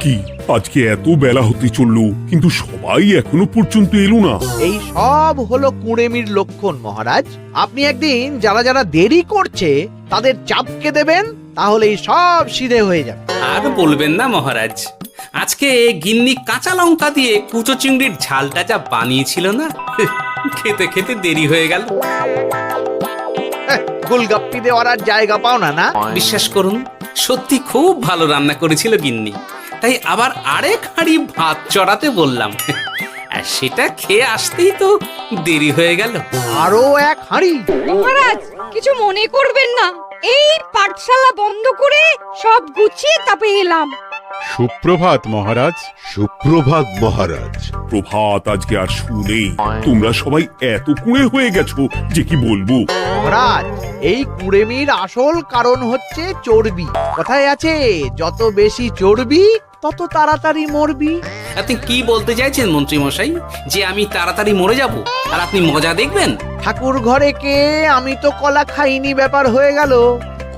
কি আজকে এত বেলা হতে চললো, কিন্তু সবাই এখনো পর্যন্ত এলো না। এই সব হলো কুঁড়েমির লক্ষণ মহারাজ। আপনি একদিন যারা যারা দেরি করছে তাদের চাপকে দেবেন, তাহলেই সব সিধে হয়ে যাবে। আর বলবেন না মহারাজ, আজকে গিন্নি কাঁচা লঙ্কা দিয়ে কুচো চিংড়ির ঝালটা যা বানিয়েছিল না, খেতে খেতে দেরি হয়ে গেল। গোলগাপ্পি দেওয়ার আর জায়গা পাও না, না? বিশ্বাস করুন, সত্যি খুব ভালো রান্না করেছিল গিন্নি, তাই আবার আরেক হাঁড়ি ভাত চড়াতে বললাম। আর সেটা খেয়ে আসতেই তো দেরি হয়ে গেল। আরো এক হাঁড়ি? মহারাজ কিছু মনে করবেন না, এই পাঠশালা বন্ধ করে সব গুছিয়ে তাপে এলাম। সুপ্রভাত মহারাজ। সুপ্রভাত মহারাজ। প্রভাত আজকে আর শুনেই, তোমরা সবাই এত কুঁড়ে হয়ে গেছো যে কি বলবো। মহারাজ, এই কুঁড়েমির আসল কারণ হচ্ছে চর্বি। কথায় আছে, যত বেশি চর্বি তত তাড়াতাড়ি মরবি। আপনি কি বলতে চাইছেন মন্ত্রী মশাই, যে আমি তাড়াতাড়ি মরে যাব আর আপনি মজা দেখবেন? ঠাকুর ঘরে কে, আমি তো কলা খাইনি ব্যাপার হয়ে গেল।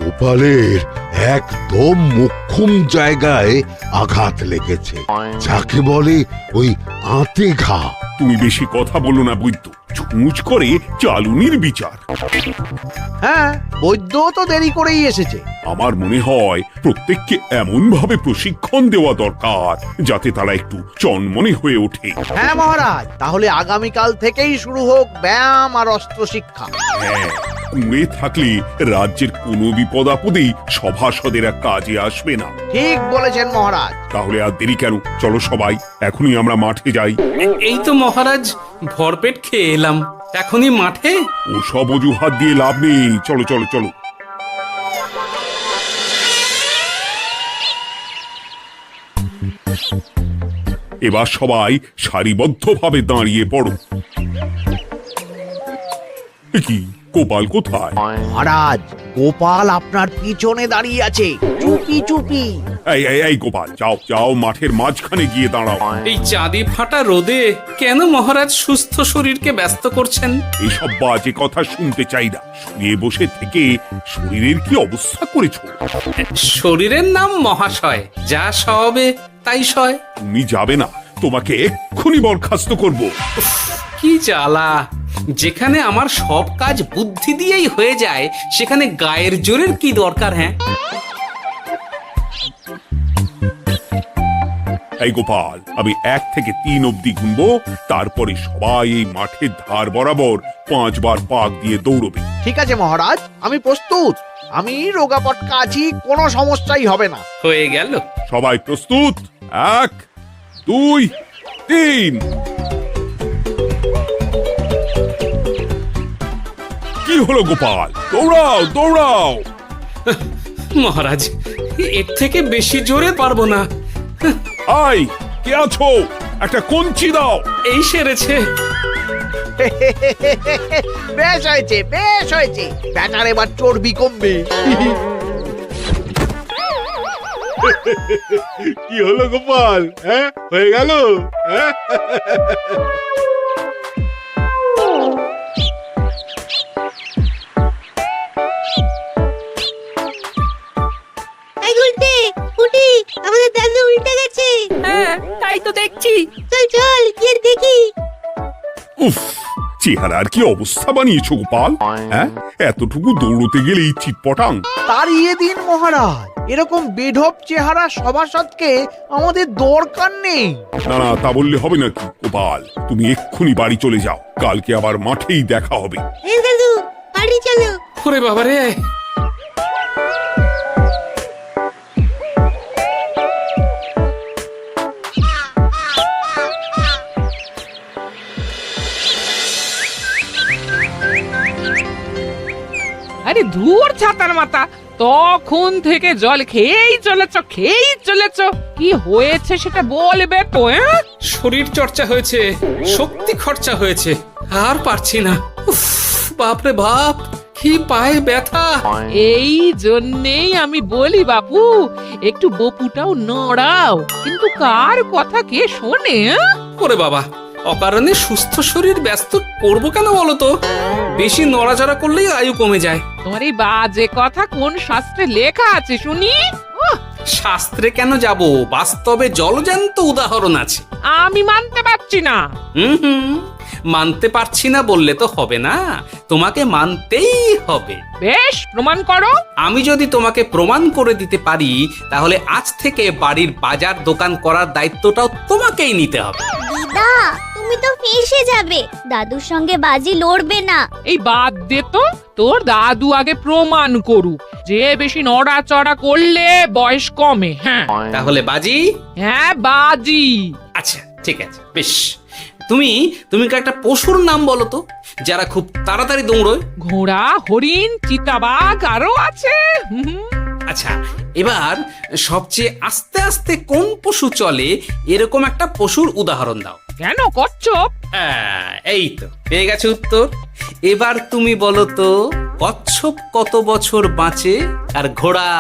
গোপালের একদম মোক্ষম জায়গায় আঘাত লেগেছে, যাকে বলে ওই আঁতে ঘা। তুমি বেশি কথা বলো না বৈদ্য, ছুঁচ করে চালুনির বিচার। হ্যাঁ, বৈদ্য তো দেরি করেই এসেছে। আমার মনে হয় প্রত্যেককে এমন ভাবে প্রশিক্ষণ দেওয়া দরকার যাতে তারা একটু চনমনে হয়ে ওঠে। হ্যাঁ মহারাজ, তাহলে আগামীকাল থেকেই শুরু হোক ব্যায়াম আর অস্ত্র শিক্ষা। হ্যাঁ, কুঁড়ে থাকলে রাজ্যের কোনো বিপদ আপদেই সভাসদেরা কাজে আসবে না। ঠিক বলেছেন মহারাজ। তাহলে আর দেরি কেন, চলো সবাই এখনই আমরা মাঠে যাই। এই তো মহারাজ ভরপেট খেয়ে এলাম, এখনই মাঠে? ওসব অজুহাত দিয়ে লাভ নেই, চলো চলো চলো। এবার সবাই সারিবদ্ধভাবে দাঁড়িয়ে পড়ো। কি গোপাল কোথায়? মহারাজ, গোপাল আপনার পিছনে দাঁড়িয়ে আছে, চুপি চুপি। এই এই এই গোপাল, যাও যাও, মাঠের মাঝখানে গিয়ে দাঁড়াও। এই চাঁদি ফাটা রোদে কেন মহারাজ সুস্থ শরীরকে ব্যস্ত করছেন? এইসব বাজে কথা শুনতে চাই না। শুয়ে বসে থেকে শরীরের কি অবস্থা করেছো? শরীরের নাম মহাশয়, যা সবে তাই সয়। তুমি যাবে না, তোমাকে এক্ষুনি বরখাস্ত করব। কি জ্বালা! যেখানে আমার সব কাজ বুদ্ধি দিয়েই হয়ে যায়, সেখানে গায়ের জোরের কি দরকার? হ্যাঁ, এই গোপাল, আমি 1 থেকে 3 অব্দি গুনবো, তারপরে সবাই এই মাঠের ধার বরাবর 5 বার পাক দিয়ে দৌড়বে। ঠিক আছে মহারাজ, আমি প্রস্তুত। আমি রোগা পটকা আছি, কোনো সমস্যাই হবে না। হয়ে গেল। সবাই প্রস্তুত? 1 2 3। কি হলো গোপাল, দৌড়াও দৌড়াও। মহারাজ, এর থেকে বেশি জোরে পারবো না। আই, কে আছো? একটা কঞ্চি দাও। এই সেরেছে। বেশ হয়েছে, বেশ হয়েছে। ব্যাটার এবার চর্বি কমবে। কি হলো গোপাল, হ্যাঁ হয়ে গেল? হ্যাঁ এই উল্টে ফুটি, আমাদের দাদু উল্টে গেছে। হ্যাঁ, তাই তো দেখছি। চল চল গিয়ে দেখি। উফ, চেহারার কি অবস্থা বানিয়েছো গোপাল, হ্যাঁ? এতটুকু দৌড়তে গেলেই চিটপটাং। তাড়িয়ে দিন মহারাজ, এরকম বেঢপ চেহারা সভাসদকে আমাদের দরকার নেই। না না, তা বললে হবে নাকি গোপাল, তুমি এক্ষুনি বাড়ি চলে যাও, কালকে আবার মাঠেই দেখা হবে। এই দাদু বাড়ি চলো। ওরে বাবারে! আরে ধুর ছাতার মাথা, তখন থেকে জল খেয়েই চলেছ। কি হয়েছে সেটা বলবে তো? শরীর চর্চা হয়েছে, শক্তি খরচা হয়েছে, আর পারছি না। উফ, বাপরে বাপ, কি পায়ে ব্যথা! এই জন্যেই আমি বলি বাপু, একটু বপুটাও নড়াও, কিন্তু কার কথা কে শোনে? ওরে বাবা, অকারণে সুস্থ শরীর ব্যস্ত করবো কেন বলো তো? বেশি নড়াচড়া করলেই আয়ু কমে যায়। তোমার এই বাজে কথা কোন শাস্ত্রে লেখা আছে শুনি? শাস্ত্রে কেন যাব, বাস্তবে জলজ্যান্ত উদাহরণ আছে। আমি মানতে পারছি না। হুম, মানতে পারছি না বললে তো হবে না, তোমাকে মানতেই হবে। বেশ, প্রমাণ করো। আমি যদি তোমাকে প্রমাণ করে দিতে পারি, তাহলে আজ থেকে বাড়ির বাজার দোকান করার দায়িত্বটাও তোমাকেই নিতে হবে। দিদা, তুমি তো ফেঁসে যাবে, দাদুর সঙ্গে বাজি লড়বে না। এই বাদ দে তো, তোর দাদু আগে প্রমাণ করুক যে বেশি নড়াচড়া করলে বয়স কমে। হ্যাঁ তাহলে বাজি? হ্যাঁ, বাজি। আচ্ছা ঠিক আছে, বেশ। তুমি তুমি একটা পশুর নাম বলো তো, যারা খুব তাড়াতাড়ি দৌড়য়। ঘোড়া, হরিণ, চিতাবাঘ আরো আছে। হুম, আচ্ছা, এবার সবচেয়ে আস্তে আস্তে কোন পশু চলে, এরকম একটা পশুর উদাহরণ দাও। কেন কচ্ছপ? এই তো পেয়ে গেছে উত্তর। এবার তুমি বলো তো, কচ্ছপ কত বছর বাঁচে, আর ঘোড়া,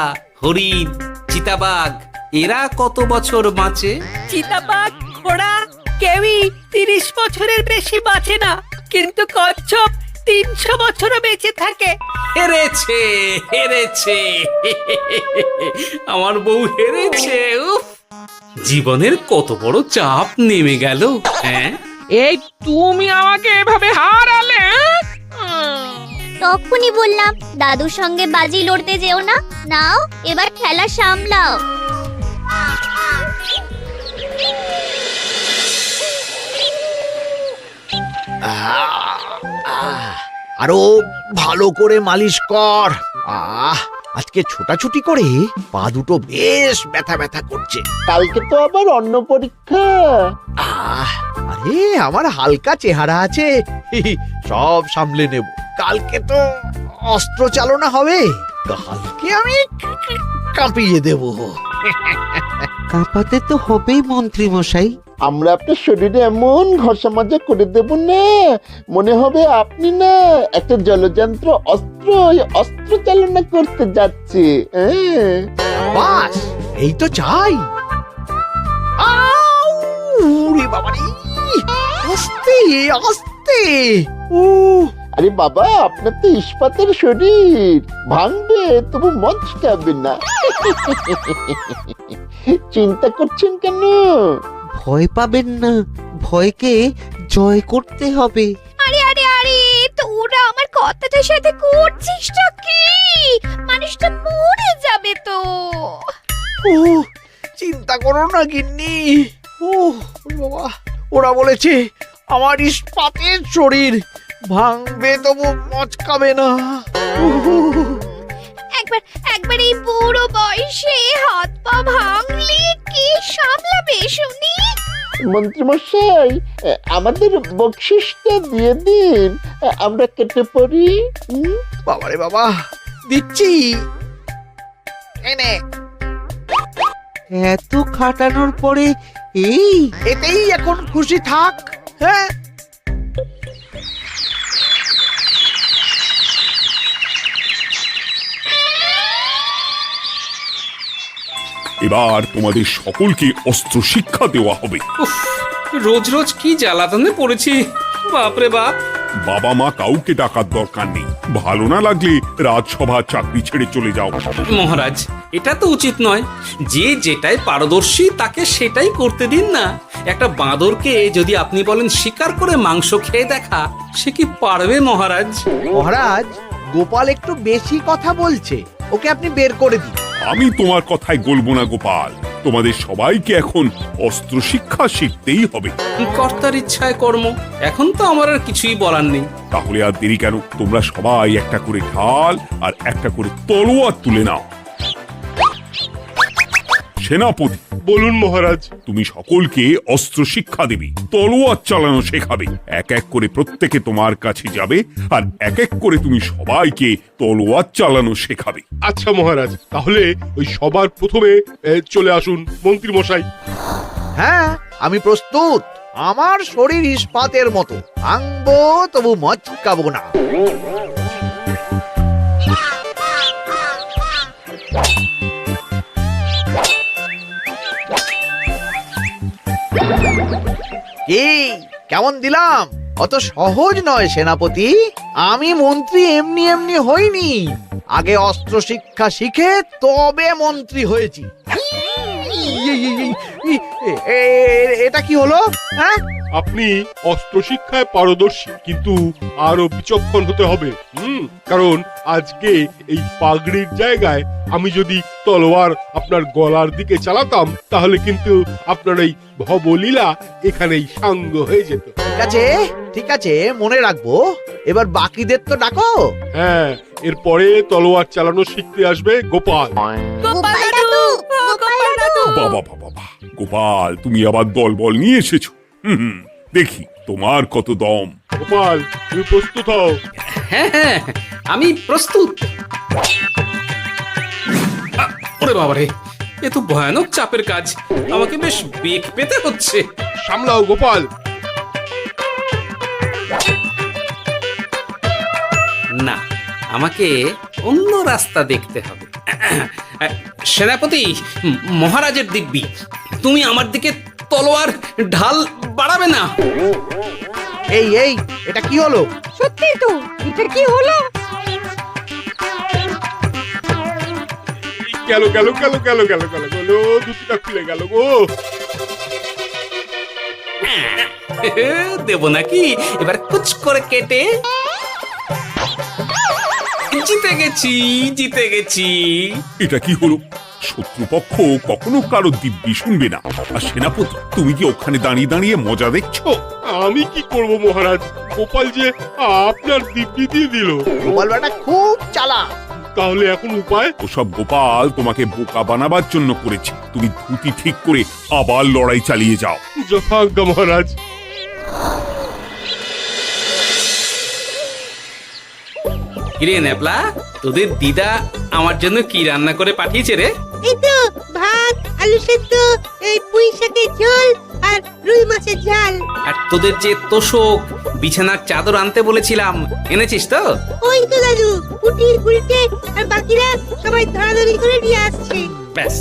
হরিণ, চিতাবাঘ এরা কত বছর বাঁচে? চিতাবাঘ, ঘোড়া কেউই 30 বছরের বেশি বাঁচে না, কিন্তু কচ্ছপ 300 বছরও বেঁচে থাকে। হেরেছে, হেরেছে, আমার বউ হেরেছে। উফ, জীবনের কত বড় চাপ নেমে গেল। হ্যাঁ, এই তুমি আমাকে এভাবে হারালে। তখনই বললাম দাদুর সঙ্গে বাজি লড়তে যেও না। নাও এবার খেলা সামলাও। আরো ভালো করে মালিশ কর। আজকে ছোটাছুটি করে পা দুটো বেশ ব্যথা ব্যথা করছে। কালকে তো আবার অন্য পরীক্ষা। আরে আমার হালকা চেহারা আছে, সব সামলে নেব। কালকে তো অস্ত্র চালনা হবে, কালকে আমি কাঁপিয়ে দেব। কাঁপাতে তো হবেই মন্ত্রী মশাই। আমরা আপনার শরীরে এমন ঘষা মাজা করে দেব না, মনে হবে আপনি না একটা জলযন্ত্র অস্ত্র চালনা করতে যাচ্ছে। বাস এই তো চাই। বাবারে, আস্তে আস্তে। আরে বাবা, আপনার তো ইস্পাতের শরীর, ভাঙবে তবু মচকাবে না। চিন্তা করছেন কেন? ভয় পাবেন না, ভয়কে জয় করতে হবে। আরে আরে আরে, তোরা আমার কথাটার সাথে করছিসটা কি? মানুষটা মরে যাবে তো। চিন্তা করো না গিন্নি। বাবা, ওরা বলেছে আমার ইস্পাতের শরীর, ভাঙবে তবু মচকাবে না। একবার এই বুড়ো বয়সে হাত পা ভাঙলে কে সামলাবে শুনি? মন্ত্রীমশাই, আমাদের বকশিসটা দিয়ে দিন, আমরা কেটে পড়ি। বাবারে বাবা, দিচ্ছি। এনে এত খাটানোর পরে এতেই এখন খুশি থাক। হ্যাঁ, এবার তোমাদের সকলকে অস্ত্র শিক্ষা দেওয়া হবে। উফ, রোজ রোজ কি জ্বালাতনে পড়েছি, বাপরে বাপ। বাবা মা কাউকে ডাকার দরকার নেই, ভালো না লাগলে রাজসভা চাকরি ছেড়ে চলে যাও। মহারাজ, এটা তো উচিত নয়। যে যেটাই পারদর্শী তাকে সেটাই করতে দিন না। একটা বাঁদরকে যদি আপনি বলেন শিকার করে মাংস খেয়ে দেখা, সে কি পারবে মহারাজ? মহারাজ, গোপাল একটু বেশি কথা বলছে, ওকে আপনি বের করে দিন। আমি তোমার কথায় গলবো না গোপাল, তোমাদের সবাইকে এখন অস্ত্র শিক্ষা শিখতেই হবে। কর্তার ইচ্ছায় কর্ম, এখন তো আমার আর কিছুই বলার নেই। তাহলে আর দেরি কেন, তোমরা সবাই একটা করে ঢাল আর একটা করে তলোয়ার তুলে নাও। সেনাপতি, বলুন মহারাজ। তুমি সকলকে অস্ত্র শিক্ষা দেবে, তলোয়ার চালানো শেখাবে। এক এক করে প্রত্যেকে তোমার কাছে যাবে আর এক এক করে তুমি সবাইকে তলোয়ার চালানো শেখাবে। আচ্ছা মহারাজ, তাহলে ওই সবার প্রথমে চলে আসুন মন্ত্রী মশাই। হ্যাঁ, আমি প্রস্তুত। আমার শরীর ইস্পাতের মতো, ভাঙবো তবু মচকাবো না। কি কেমন দিলাম? অত সহজ নয় সেনাপতি। আমি মন্ত্রী এমনি এমনি হইনি, আগে অস্ত্র শিক্ষা শিখে তবে মন্ত্রী হয়েছি। এটা কি হলো? হ্যাঁ, আপনি অস্ত্র শিক্ষায় পারদর্শী, কিন্তু আরো বিচক্ষণ হতে হবে। কারণ আজকে এই পাগড়ির জায়গায় আমি যদি তলোয়ার আপনার গলার দিকে চালাতাম, তাহলে কিন্তু আপনার এই ভবলীলা এখানেই সাঙ্গ হয়ে যেত। ঠিক আছে ঠিক আছে, মনে রাখবো। এবার বাকিদের তো ডাকো। হ্যাঁ, এরপরে তলোয়ার চালানো শিখতে আসবে গোপাল। গোপাল দাদু, গোপাল দাদু। বাবা বাবা বাবা, গোপাল তুমি আবার দল বল নিয়ে এসেছো। দেখি তোমার কত দম। গোপাল, তুমি প্রস্তুত হও। হ্যাঁ হ্যাঁ, আমি প্রস্তুত। ওরে বাবারে, এ তো ভয়ানক চাপের কাজ, আমাকে বেশ বেগ পেতে হচ্ছে। সামলাও গোপাল। না, আমাকে অন্য রাস্তা দেখতে হবে। সেনাপতি, মহারাজের দিব্যি, তুমি আমার দিকে তলোয়ার ঢাল বাড়াবে না। এই এই, এটা কি হলো? সত্যি তো, এটা কি হলো? গেল গেল গেল গেল গেল গেল গেল, দুটিটা খুলে গেল গো। দেব নাকি এবার কুচ করে কেটে? জিতে গেছি, জিতে গেছি। এটা কি হলো? শত্রুপক্ষ কখনো কারো দিব্যি শুনবে না। আর সেনাপতি, তুমি কি ওখানে দাঁড়িয়ে দাঁড়িয়ে মজা দেখছো? আমি কি করব মহারাজ, গোপাল যে আপনার দিব্যি দিয়ে দিল। গোপাল বেটা খুব চালাক। তাহলে এখন উপায়? ওসব গোপাল তোমাকে বোকা বানাবার জন্য করেছে। তুমি ধুতি ঠিক করে আবার লড়াই চালিয়ে যাও। যথাজ্ঞা মহারাজ। কিরে ন্যাপলা, তোদের দিদা আমার জন্য কি রান্না করে পাঠিয়েছে রে? এই তো ভাত, আলু সেদ্ধ, এই পুঁই শাকের ঝোল আর রুই মাছের ঝাল। আর তোদের যে তোষক, বিছানার চাদর আনতে বলেছিলাম, এনেছিস তো? ওই তো দাদু, কুটির গুলটে আর বাকিরা সবাই ধরাধরি করে নিয়ে আসছে। ব্যাস,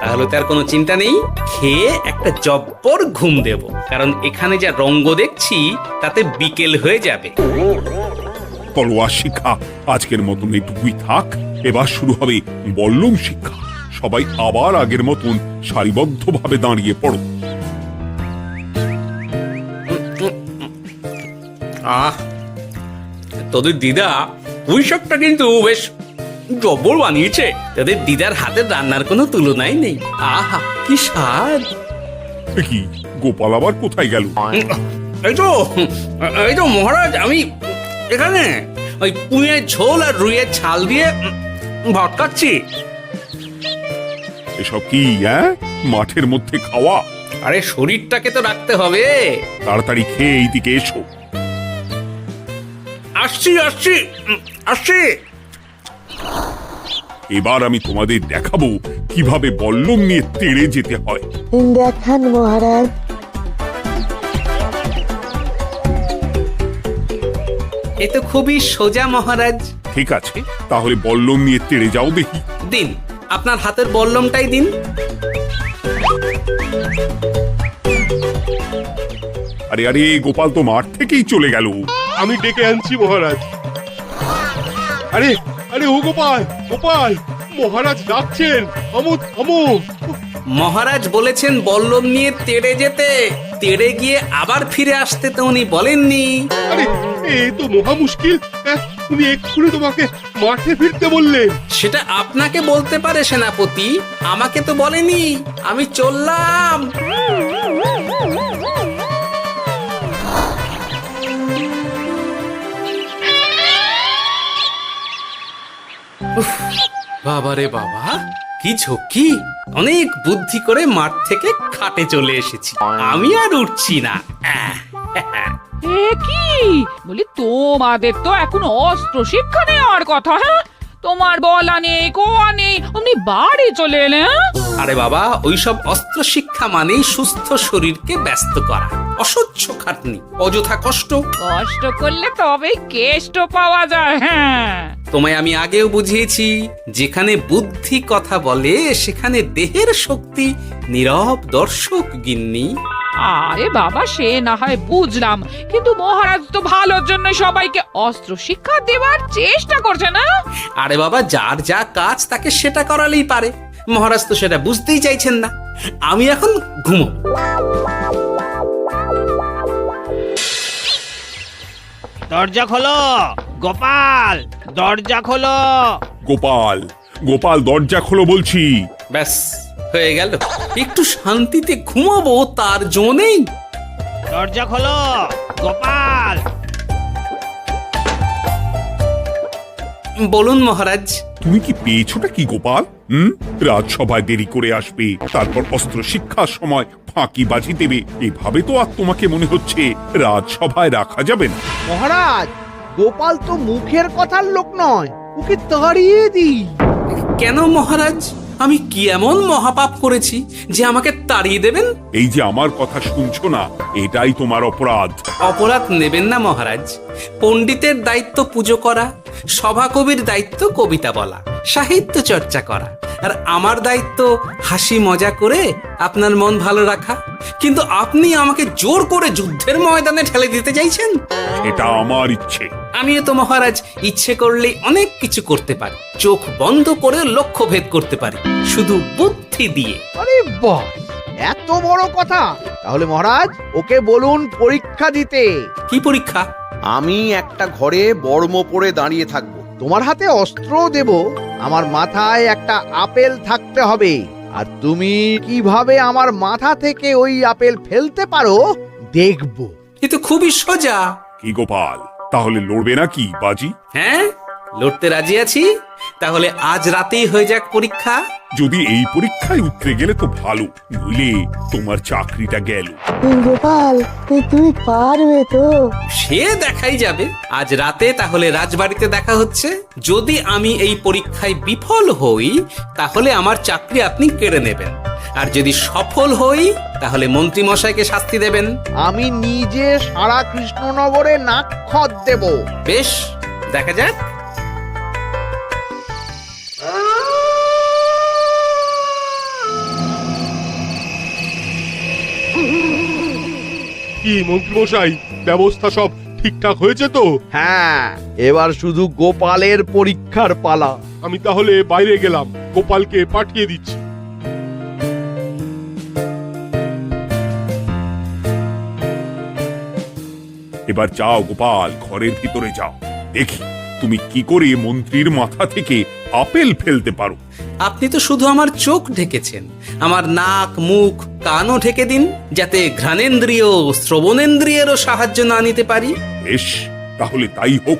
তাহলে তার কোনো চিন্তা নেই। খেয়ে একটা জব্বর ঘুম দেব, কারণ এখানে যা রঙ্গ দেখছি তাতে বিকেল হয়ে যাবে। তলোয়ার শিক্ষা আজকের মতন এটুকুই থাক। এবার শুরু হবে বল্লম শিক্ষা। সবাই আবার আগের মতন সারিবদ্ধভাবে দাঁড়িয়ে পড়ো। আহ, তোদের দিদা পুঁই শাকটা কিন্তু বেশ জব্বর বানিয়েছে। তোদের দিদার হাতের রান্নার কোনো তুলনাই নেই। আহা, কি স্বাদ! কি গোপাল আবার কোথায় গেল? এই তো মহারাজ, আমি এখানে ওই পুঁইয়ের ঝোল আর রুইয়ের ছাল দিয়ে ভাত খাচ্ছি। এসব কি মাঠের মধ্যে খাওয়া? আরে শরীরটাকে তো রাখতে হবে। তাড়াতাড়ি খেয়ে এইদিকে এসো। আসছি আসছি আসছি। এবার আমি তোমাদের দেখাবো কিভাবে বল্লম নিয়ে তেড়ে যেতে হয়। দেখান মহারাজ। এ তো খুবই সোজা মহারাজ। ঠিক আছে, তাহলে বল্লম নিয়ে তেড়ে যাও দেখি। দিন, আপনার হাতের বল্লমটাই দিন। আরে আরে, গোপাল তো মাঠ থেকেই চলে গেল। আমি ডেকে আনছি মহারাজ। আরে আরে, ও গোপাল, গোপাল, মহারাজ ডাকছেন। থামো থামো। মহারাজ বলেছেন বল্লম নিয়ে তেড়ে যেতে। তেড়ে গিয়ে আবার ফিরে আসতে তো উনি বলেননি। আরে, এই তো মহা মুশকিল। উনি এক্ষুনি তোমাকে মাঠে ফিরতে বললেন। সেটা আপনাকে বলতে পারে সেনাপতি, আমাকে তো বলেনি। আমি চললাম। বাবা রে বাবা, কি ঝক্কি! অনেক বুদ্ধি করে মাঠ থেকে খাটে চলে এসেছি। আমি আর উঠছি না। এ কি বলি, তোমাদের তো এখন অস্ত্র শিক্ষা নেওয়ার কথা। হ্যাঁ, তোমার বলা নেই, কোয়া নেই, অমনি বাড়ি চলে এলে। আরে বাবা, ওইসব অস্ত্র শিক্ষা মানেই সুস্থ শরীরকে ব্যস্ত করা, অসহ্য খাটনি, অযথা কষ্ট। কষ্ট করলে তবেই কেষ্ট পাওয়া যায়। হ্যাঁ, তোমায় আমি আগেও বুঝিয়েছি, যেখানে বুদ্ধি কথা বলে সেখানে দেহের শক্তি নীরব দর্শক গিন্নি। আরে বাবা, সে না হয় বুঝলাম, কিন্তু মহারাজ তো ভালোর জন্য সবাইকে অস্ত্র শিক্ষা দেওয়ার চেষ্টা করছে না? আরে বাবা, যার যা কাজ তাকে সেটা করালেই পারে। মহারাজ তো সেটা বুঝতেই চাইছেন না। আমি এখন ঘুমো। দরজা খোলো গোপাল, দরজা খোলো। গোপাল, গোপাল দরজা খোলো বলছি। ব্যাস হয়ে গেল। একটু শান্তিতে ঘুমাবো তার জো নেই। দরজা খোলো গোপাল। বলুন মহারাজ। তুমি কি পেয়েছোটা কি গোপাল? রাজসভায় দেরি করে আসবে, তারপর অস্ত্র শিক্ষার সময় ফাঁকিবাজি দেবে, এভাবে তো আর তোমাকে মনে হচ্ছে রাজসভায় রাখা যাবে না। মহারাজ, গোপাল তো মুখের কথার লোক নয়, ওকে তাড়িয়ে দিই। কেন মহারাজ? আমি কি এমন মহাপাপ করেছি যে আমাকে তাড়িয়ে দেবেন? এই যে আমার কথা শুনছো না, এটাই তোমার অপরাধ। অপরাধ নেবেন না মহারাজ। পণ্ডিতের দায়িত্ব পুজো করা, সভাকবির দায়িত্ব কবিতা বলা, সাহিত্য চর্চা করা, আর আমার দায়িত্ব হাসি মজা করে আপনার মন ভালো রাখা। কিন্তু আপনি আমাকে জোর করে যুদ্ধের ময়দানে ঠেলে দিতে চাইছেন। এটা আমার ইচ্ছে। আমিও তো মহারাজ ইচ্ছে করলেই অনেক কিছু করতে পারি। চোখ বন্ধ করে লক্ষ্য ভেদ করতে পারি, শুধু বুদ্ধি দিয়ে। আরে বাহ, এত বড় কথা! তাহলে মহারাজ, ওকে বলুন পরীক্ষা দিতে। কি পরীক্ষা? আমি একটা ঘরে বর্ম পরে দাঁড়িয়ে থাকবো। তোমার হাতে অস্ত্র দেব, আমার মাথায় একটা আপেল থাকতে হবে, আর তুমি কিভাবে আমার মাথা থেকে ওই আপেল ফেলতে পারো দেখবো। এ তো খুবই সোজা। কি গোপাল, তাহলে লড়বে নাকি বাজি? হ্যাঁ, লড়তে রাজি আছি। তাহলে আজ রাতেই হয়ে যাক পরীক্ষা। যদি এই পরীক্ষায় উতরে গেলে তো ভালো, নইলে তোমার চাকরিটা গেল। গোপাল, তুমি পারবে তো? সে দেখাই যাবে। আজ রাতে তাহলে রাজবাড়িতে দেখা হচ্ছে। যদি আমি এই পরীক্ষায় বিফল হই, তাহলে আমার চাকরি আপনি কেড়ে নেবেন, আর যদি সফল হই তাহলে মন্ত্রী মশাইকে শাস্তি দেবেন। আমি নিজে সারা কৃষ্ণনগরে নাক্ষত দেব। বেশ, দেখা যাক। কি মন্ত্রী মশাই, ব্যবস্থা সব ঠিকঠাক হয়েছে তো? হ্যাঁ, এবার শুধু গোপালের পরীক্ষার পালা। আমি তাহলে বাইরে গেলাম, গোপালকে পাঠিয়ে দিচ্ছি। এবার যাও গোপাল, ঘরের ভিতরে যাও, দেখি তুমি কি করে মন্ত্রীর মাথা থেকে আপেল ফেলতে পারো। আপনি তো শুধু আমার চোখ ঢেকেছেন, আমার নাক মুখ কানও ঢেকে দিন, যাতে ঘ্রাণেন্দ্রিয় শ্রবণেন্দ্রিয়েরও সাহায্য না নিতে পারি। বেশ, তাহলে তাই হোক।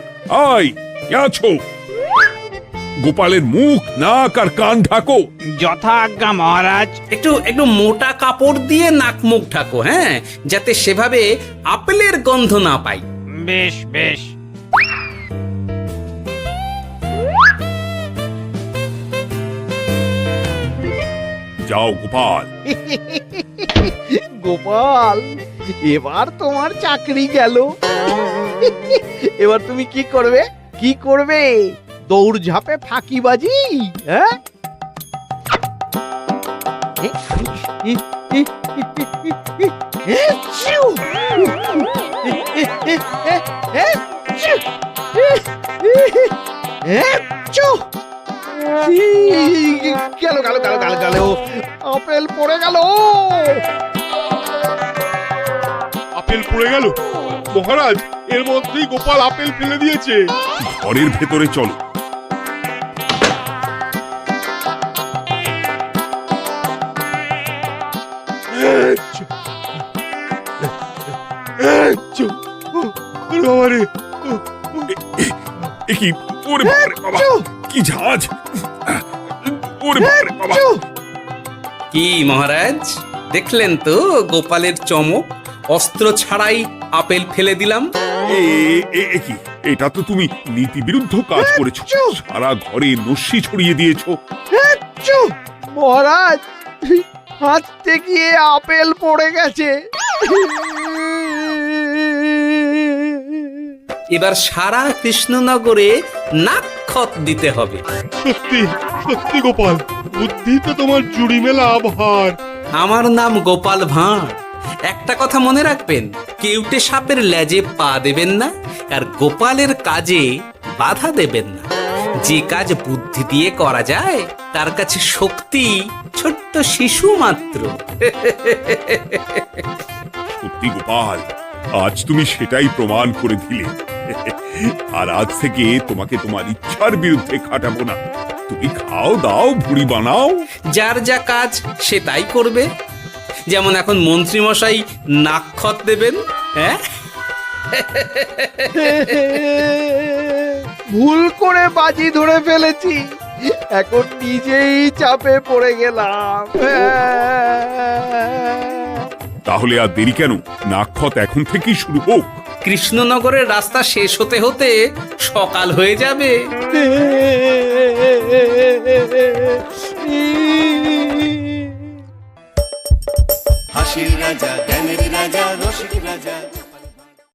আয়, কে আছো? গোপালের মুখ নাক আর কান ঢাকো। যথা আজ্ঞা মহারাজ। একটু মোটা কাপড় দিয়ে নাক মুখ ঢাকো, হ্যাঁ, যাতে সেভাবে আপেলের গন্ধ না পাই। বেশ বেশ। যাও গোপাল। গোপাল, এবার তোমার চাকরি গেল। এবার তুমি কি করবে? কি করবে? দৌড় ঝাঁপে ফাঁকিবাজি? হ্যাঁ, গেল গেল গেল গেল গেল, আপেল পড়ে গেল। আপেল পড়ে গেল? মহারাজ, এর মধ্যেই গোপাল আপেল ফেলে দিয়েছে। ঘরের ভেতরে চলো। কি ওরে বাবারে বাবা, কি ঝাঁজ! ওরে বাবারে বাবা। কি মহারাজ, দেখলেন তো গোপালের চমক? অস্ত্র ছাড়াই আপেল ফেলে দিলাম। কি, এটা তো তুমি নীতি বিরুদ্ধ কাজ করেছো। সারা ঘরে নস্যি ছড়িয়ে দিয়েছো। মহারাজ, হাত থেকে আপেল পড়ে গেছে। এবার সারা কৃষ্ণনগরে নাক্ষত দিতে হবে। সত্যি সত্যি গোপাল, বুদ্ধি তো তোমার জুড়ি মেলা আভার। আমার নাম গোপাল ভাঁড়, একটা কথা মনে রাখবেন, কেউটে সাপের লেজে পা দেবেন না, আর গোপালের কাজে বাধা দেবেন না। যে কাজ বুদ্ধি দিয়ে করা যায় তার কাছে শক্তি ছোট্ট শিশু মাত্র। সত্যি গোপাল, আজ তুমি সেটাই প্রমাণ করে দিলে। আর আজ থেকে তোমাকে তোমার ইচ্ছার বিরুদ্ধে খাটাবো না। তুমি খাও দাও, ভুড়ি বানাও। যার যা কাজ সে তাই করবে। যেমন এখন মন্ত্রী মশাই নাক্ষত দেবেন। হ্যাঁ, ভুল করে বাজি ধরে ফেলেছি, এখন নিজেই চাপে পড়ে গেলাম। তাহলে আর দেরি কেন? নাক্ষত এখন থেকেই শুরু হোক। কৃষ্ণনগরের রাস্তা শেষ হতে হতে সকাল হয়ে যাবে। হাসির রাজা, জ্ঞানের রাজা, রসিক রাজা।